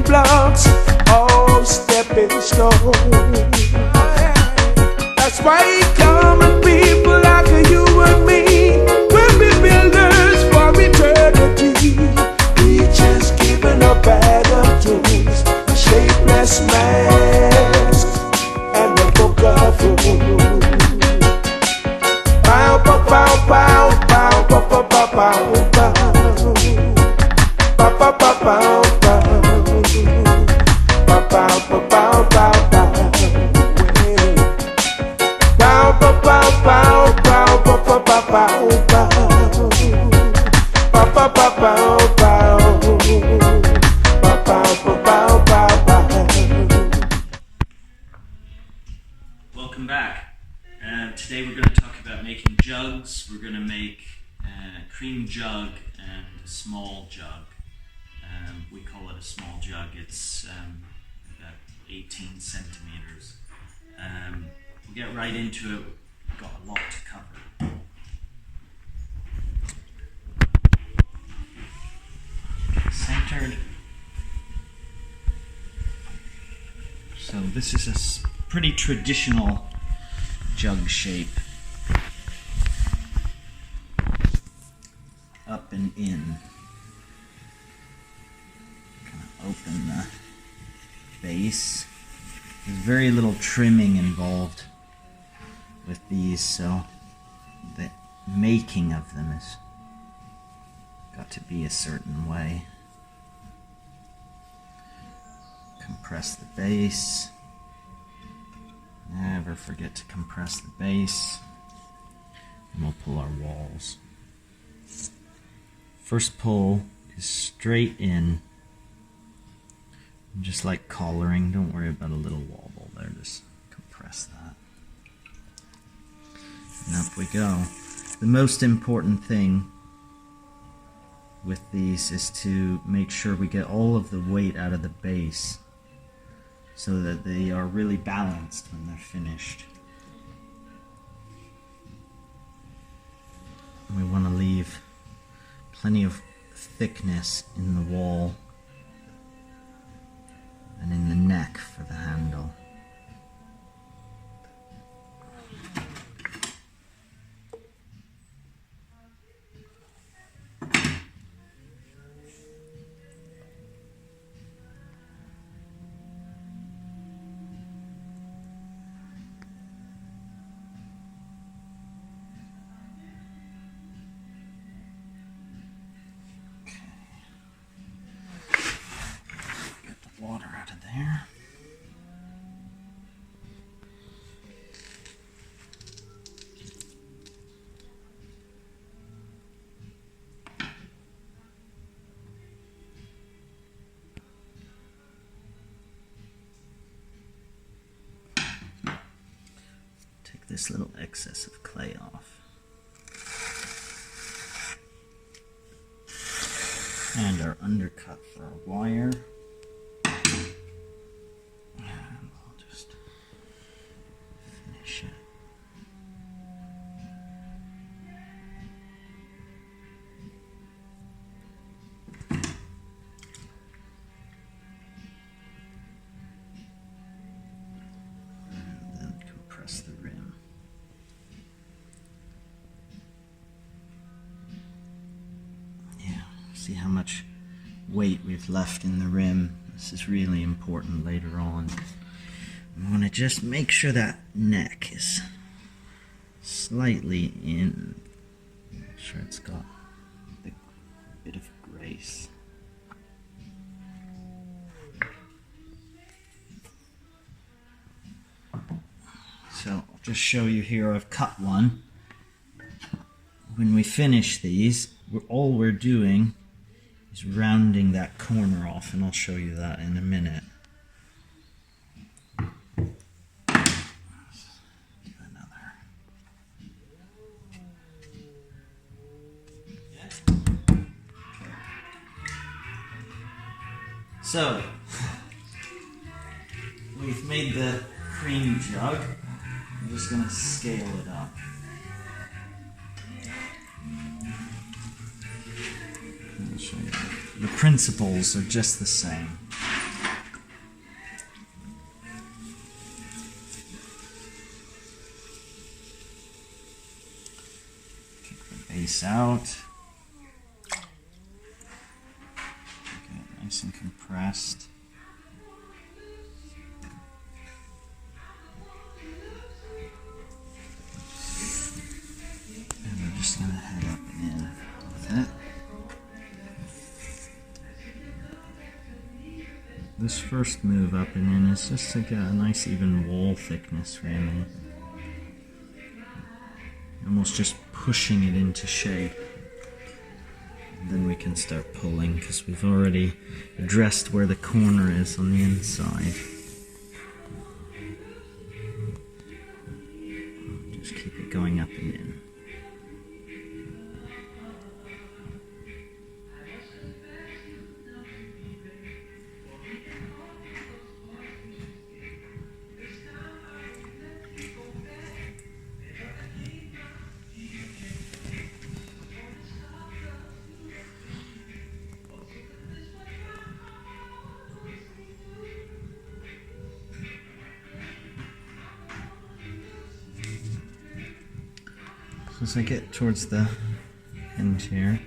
blocks, all stepping stone. That's why common people like you and me will be builders for eternity. Each is given a bag of tools, a shapeless mask, and a book of rules. Bow, bow, bow, bow, bow, bow, bow, bow, bow, bow, bow, bow, bow, bow, bow, bow, bow, bow, bow. Welcome back. Today we're going to talk about making jugs. We're going to make a cream jug and a small jug. We call it a small jug. It's about 18 centimeters. We'll get right into it. We've got a lot to cover. Centered. So this is a pretty traditional jug shape. Up and in. Kind of open the base. There's very little trimming involved with these, so the making of them has got to be a certain way. Compress the base. Never forget to compress the base. And we'll pull our walls. First pull is straight in. Just like collaring, don't worry about a little wobble there, just compress that. And up we go. The most important thing with these is to make sure we get all of the weight out of the base so that they are really balanced when they're finished. And we want to leave plenty of thickness in the wall and in the neck for the handle. Water out of there. Take this little excess of clay off. And our undercut for our wire. The rim. Yeah, see how much weight we've left in the rim. This is really important later on. I want to just make sure that neck is slightly in. Make sure it's got a bit of grace. So I'll just show you here, I've cut one. When we finish these, all we're doing is rounding that corner off, and I'll show you that in a minute. So, we've made the cream jug. I'm just going to scale it up. I'll show you. The principles are just the same. space out. Okay, nice and compressed. And we're just going to head up and in with it. This first move up and in is just to get a nice even wall thickness, really. Almost just pushing it into shape. And then we can start pulling because we've already addressed where the corner is on the inside. Just keep it going up and in. As I get towards the end here,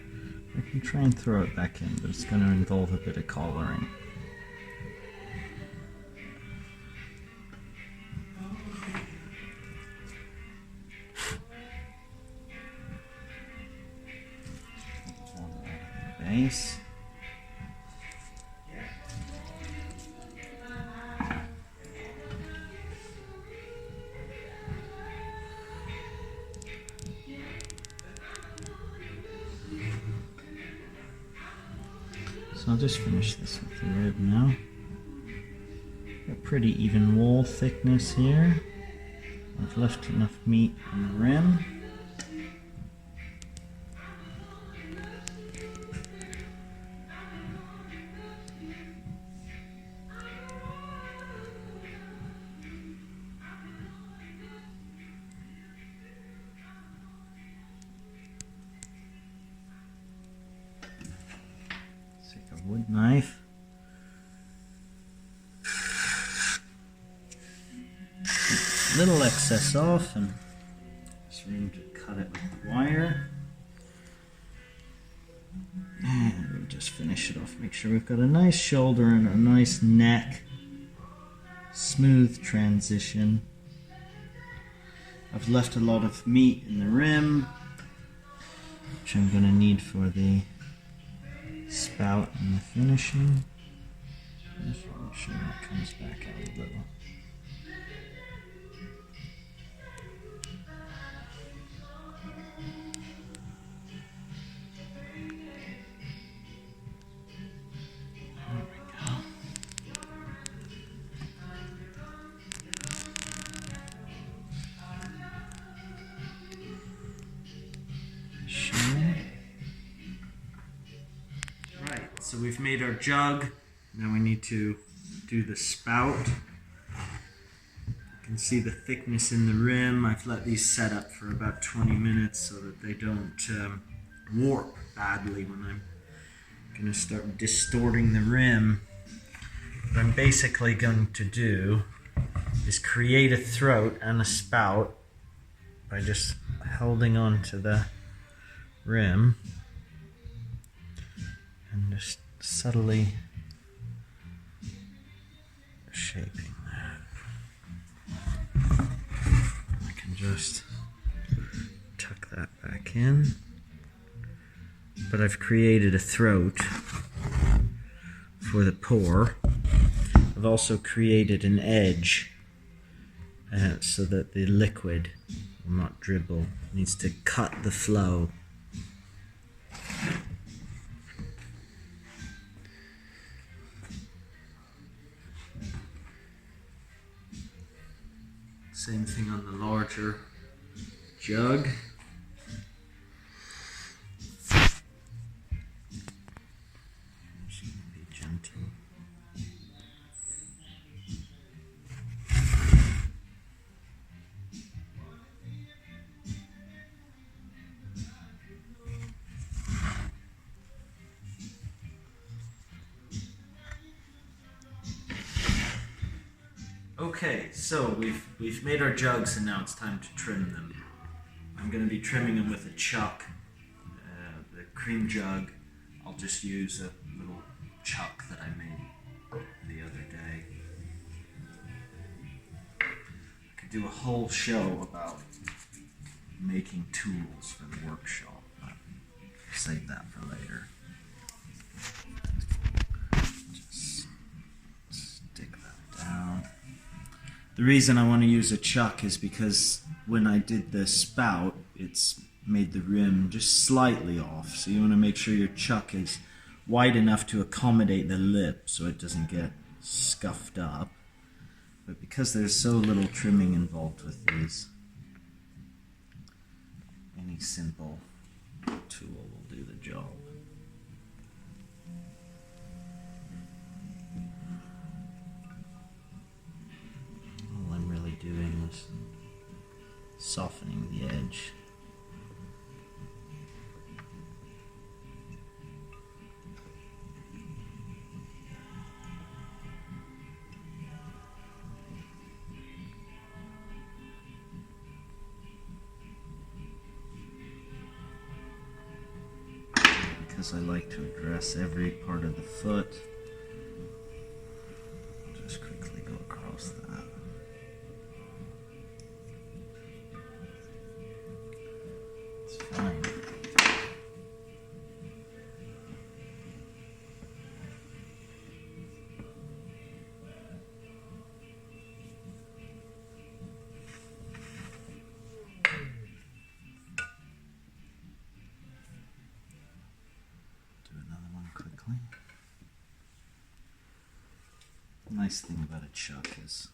I can try and throw it back in, but it's going to involve a bit of collaring. Base. So I'll just finish this with the rib now. Got pretty even wall thickness here. I've left enough meat on the rim. Take a wood knife. Little excess off, and just room to cut it with the wire. And we'll just finish it off. Make sure we've got a nice shoulder and a nice neck. Smooth transition. I've left a lot of meat in the rim, which I'm going to need for the spout and the finishing. Just make sure it comes back out a little. So we've made our jug. Now we need to do the spout. You can see the thickness in the rim. I've let these set up for about 20 minutes so that they don't warp badly when I'm going to start distorting the rim. What I'm basically going to do is create a throat and a spout by just holding on to the rim and just subtly shaping that. I can just tuck that back in. But I've created a throat for the pour. I've also created an edge so that the liquid will not dribble. It needs to cut the flow. Same thing on the larger jug. Just be gentle. Okay, so we've made our jugs and now it's time to trim them. I'm going to be trimming them with a chuck. cream jug, I'll just use a little chuck that I made the other day. I could do a whole show about making tools for the workshop, but save that for later. Just stick that down. The reason I want to use a chuck is because when I did the spout, it's made the rim just slightly off. So you want to make sure your chuck is wide enough to accommodate the lip so it doesn't get scuffed up. But because there's so little trimming involved with these, any simple tool will do the job. All I'm really doing is softening the edge. Because I like to address every part of the foot. Just quickly go across that. It's fine. The nice thing about a chuck is,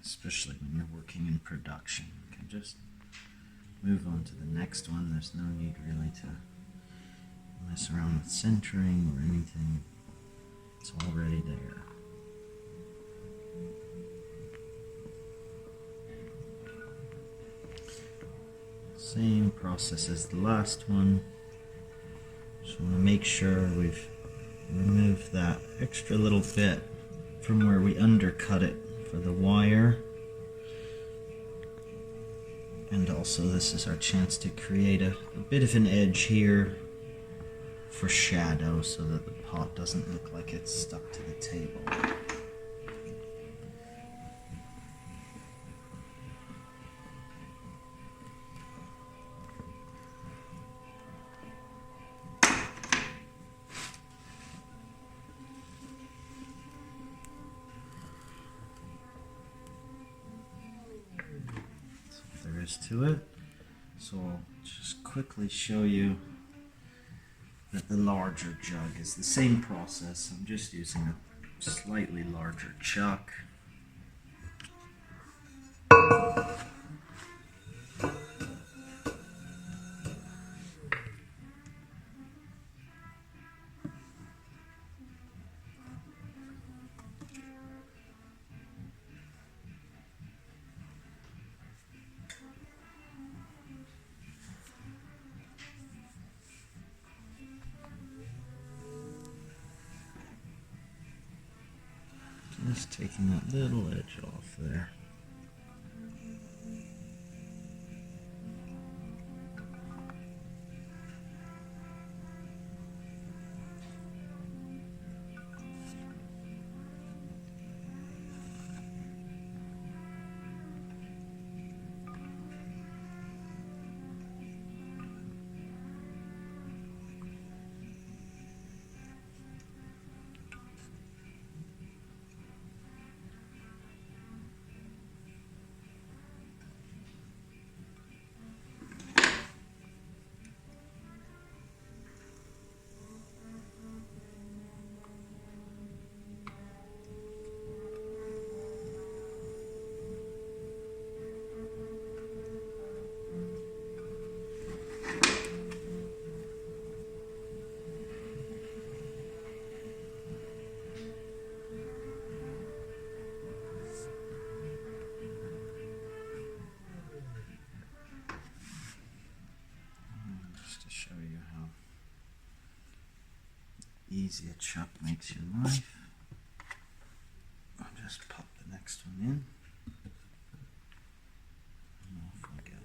especially when you're working in production, you can just move on to the next one. There's no need really to mess around with centering or anything. It's already there. Same process as the last one. Just want to make sure we've removed that extra little bit from where we undercut it for the wire. And also this is our chance to create a bit of an edge here for shadow so that the pot doesn't look like it's stuck to the table. To it. So I'll just quickly show you that the larger jug is the same process. I'm just using a slightly larger chuck. Just taking that little edge off there. Easy a chuck makes your life. I'll just pop the next one in. And off we go.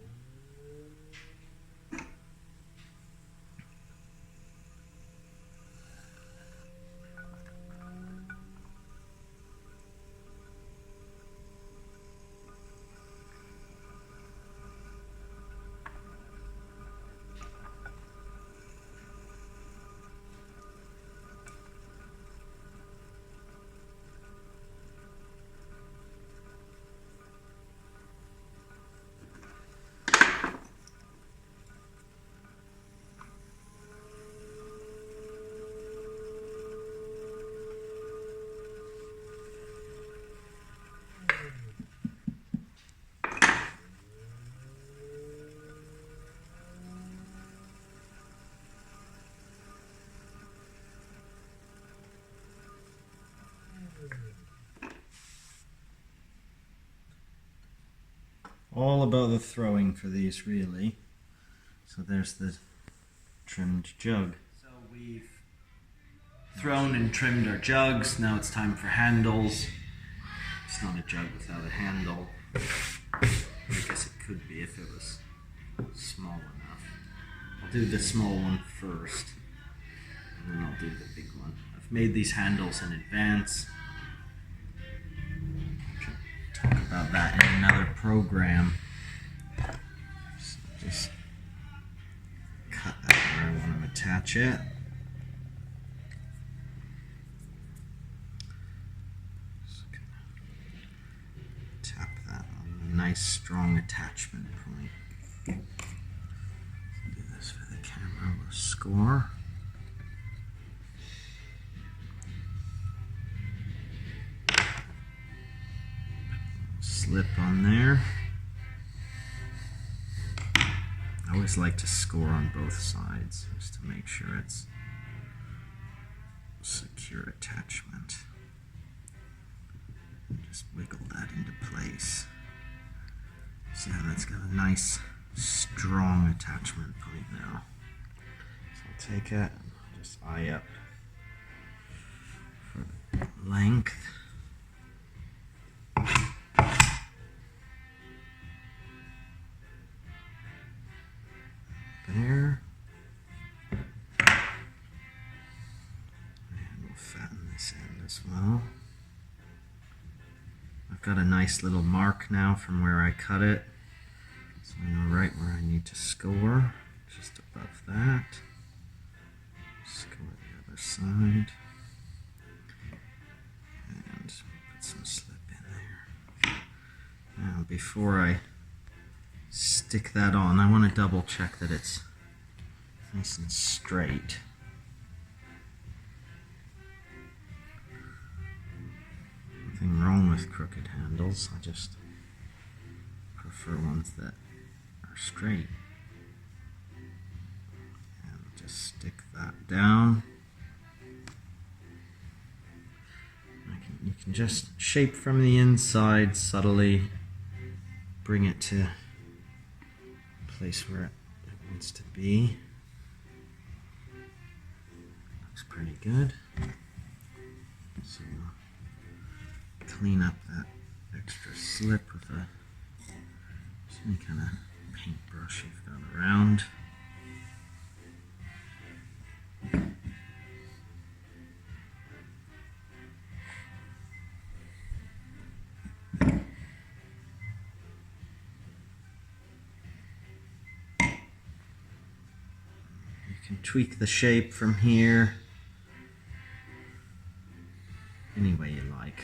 all about the throwing for these, really. So there's the trimmed jug. So we've thrown and trimmed our jugs. Now it's time for handles. It's not a jug without a handle. I guess it could be if it was small enough. I'll do the small one first, and then I'll do the big one. I've made these handles in advance. Talk about that in another program. So just cut that where I want to attach it. Just gonna tap that on a nice strong attachment point. Do this for the camera. We'll score. Slip on there. I always like to score on both sides just to make sure it's secure attachment. And just wiggle that into place. See how that's got a nice strong attachment point now. So I'll take it and I'll just eye up for the length. There. And we'll fatten this end as well. I've got a nice little mark now from where I cut it. So I know right where I need to score. Just above that. Score the other side. And put some slip in there. Now before I stick that on, I want to double check that it's nice and straight. Nothing wrong with crooked handles, I just prefer ones that are straight. And just stick that down. You can just shape from the inside subtly, bring it to place where it needs to be. Looks pretty good. So clean up that extra slip with just any kind of paintbrush you've got around. You can tweak the shape from here any way you like.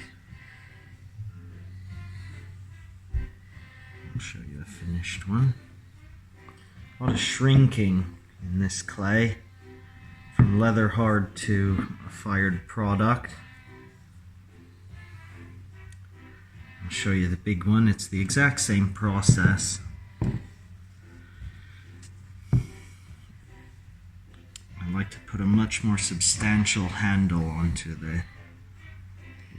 I'll show you a finished one. A lot of shrinking in this clay, from leather hard to a fired product. I'll show you the big one. It's the exact same process. I like to put a much more substantial handle onto the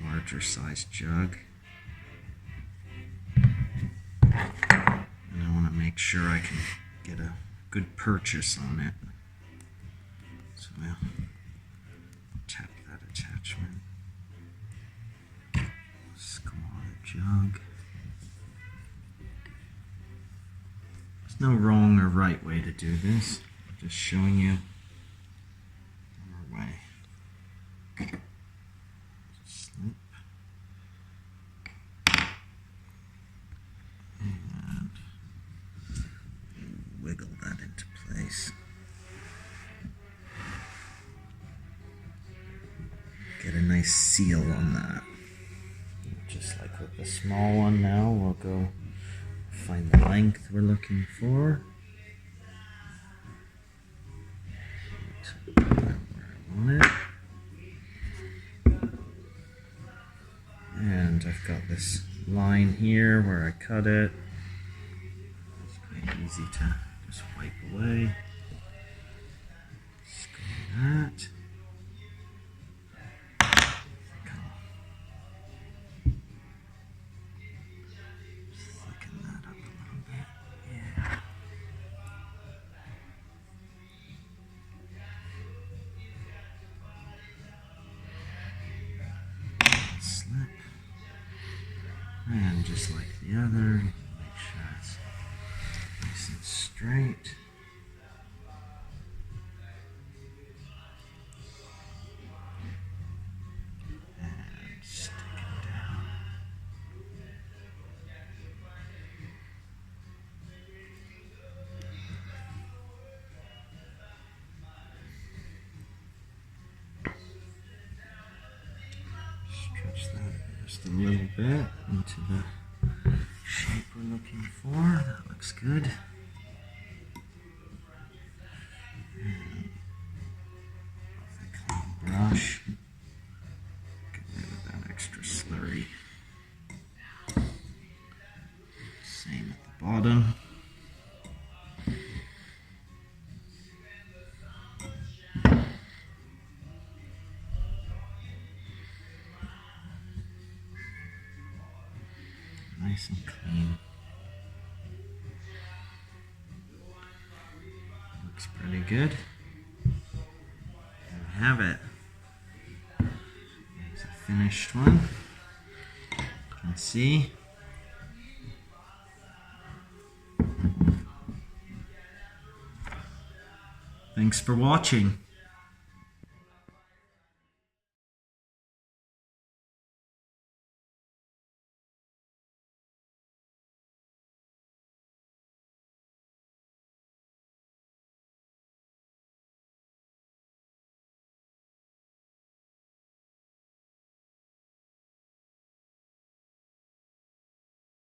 larger size jug. And I want to make sure I can get a good purchase on it. So I'll tap that attachment. Score the jug. There's no wrong or right way to do this. I'm just showing you our way. Slip. And wiggle that into place. Get a nice seal on that. Just like with the small one now, we'll go find the length we're looking for. Put that where I want it. And I've got this line here where I cut it. It's pretty easy to just wipe away. Score that. Thicken that up a And just like the other, make sure it's nice and straight. And stick it down. Stretch that just a little bit into the shape we're looking for. That looks good. And with a clean brush, get rid of that extra slurry. Same at the bottom. Nice and clean. Looks pretty good. There we have it. There's a finished one. You can see. Thanks for watching.